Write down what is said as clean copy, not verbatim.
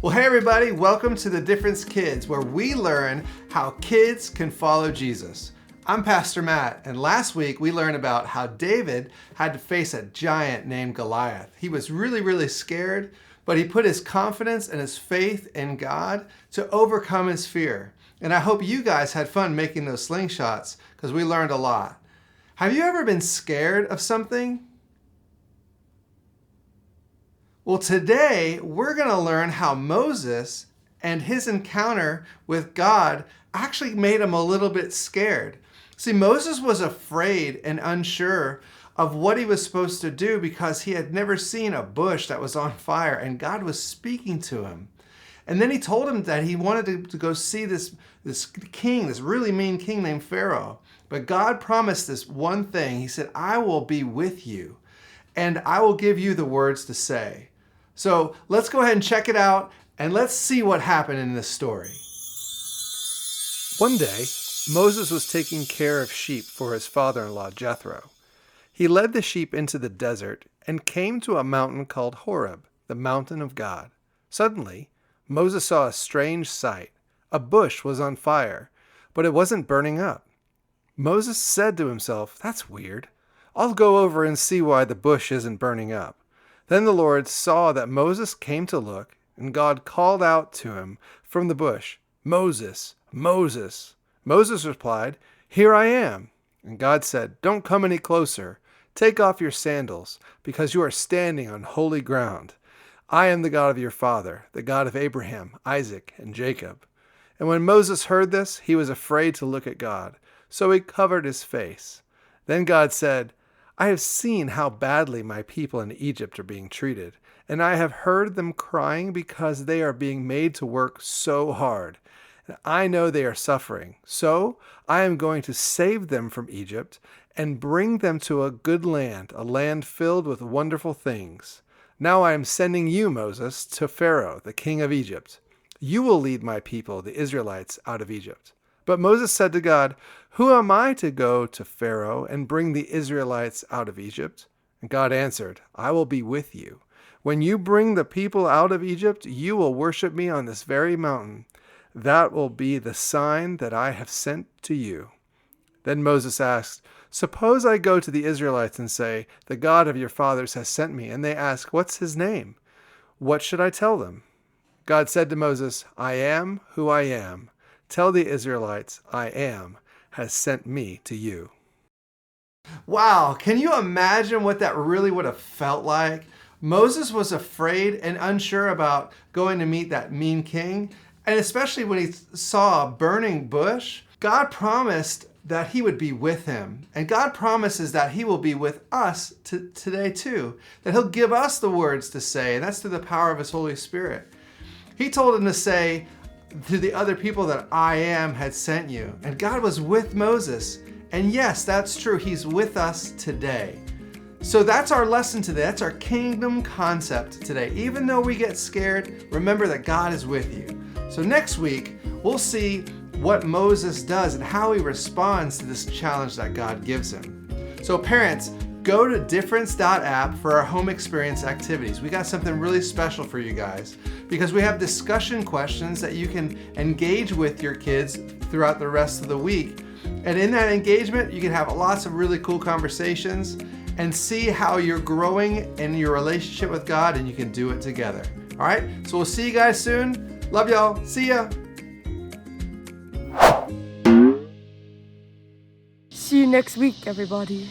Well, hey everybody, welcome to the Difference Kids, where we learn how kids can follow Jesus. I'm Pastor Matt, and last week we learned about how David had to face a giant named Goliath. He was really scared, but he put his confidence and his faith in God to overcome his fear. And I hope you guys had fun making those slingshots, because we learned a lot. Have you ever been scared of something? Well, today we're going to learn how Moses and his encounter with God actually made him a little bit scared. See, Moses was afraid and unsure of what he was supposed to do because he had never seen a bush that was on fire, and God was speaking to him. And then he told him that he wanted to go see this king, this really mean king named Pharaoh. But God promised this one thing. He said, I will be with you, and I will give you the words to say. So let's go ahead and check it out, and let's see what happened in this story. One day, Moses was taking care of sheep for his father-in-law, Jethro. He led the sheep into the desert and came to a mountain called Horeb, the mountain of God. Suddenly, Moses saw a strange sight. A bush was on fire, but it wasn't burning up. Moses said to himself, "That's weird. I'll go over and see why the bush isn't burning up." Then the Lord saw that Moses came to look, and God called out to him from the bush, "Moses, Moses." Moses replied, "Here I am." And God said, "Don't come any closer. Take off your sandals, because you are standing on holy ground. I am the God of your father, the God of Abraham, Isaac, and Jacob." And when Moses heard this, he was afraid to look at God, so he covered his face. Then God said, "I have seen how badly my people in Egypt are being treated, and I have heard them crying because they are being made to work so hard. And I know they are suffering. So I am going to save them from Egypt and bring them to a good land, a land filled with wonderful things. Now I am sending you, Moses, to Pharaoh, the king of Egypt. You will lead my people, the Israelites, out of Egypt." But Moses said to God, "Who am I to go to Pharaoh and bring the Israelites out of Egypt?" And God answered, "I will be with you. When you bring the people out of Egypt, you will worship me on this very mountain. That will be the sign that I have sent to you." Then Moses asked, "Suppose I go to the Israelites and say, 'The God of your fathers has sent me,' and they ask, 'What's his name?' What should I tell them?" God said to Moses, "I am who I am. Tell the Israelites, I am has sent me to you." Wow, can you imagine what that really would have felt like? Moses was afraid and unsure about going to meet that mean king, and especially when he saw a burning bush. God promised that he would be with him, and God promises that he will be with us today too, that he'll give us the words to say, and that's through the power of his Holy Spirit. He told him to say to the other people that I am had sent you. And God was with Moses. And yes, that's true. He's with us today. So that's our lesson today. That's our kingdom concept today. Even though we get scared, remember that God is with you. So next week, we'll see what Moses does and how he responds to this challenge that God gives him. So parents, go to Difference.App for our home experience activities. We got something really special for you guys because we have discussion questions that you can engage with your kids throughout the rest of the week. And in that engagement, you can have lots of really cool conversations and see how you're growing in your relationship with God, and you can do it together. All right, so we'll see you guys soon. Love y'all. See ya. See you next week, everybody.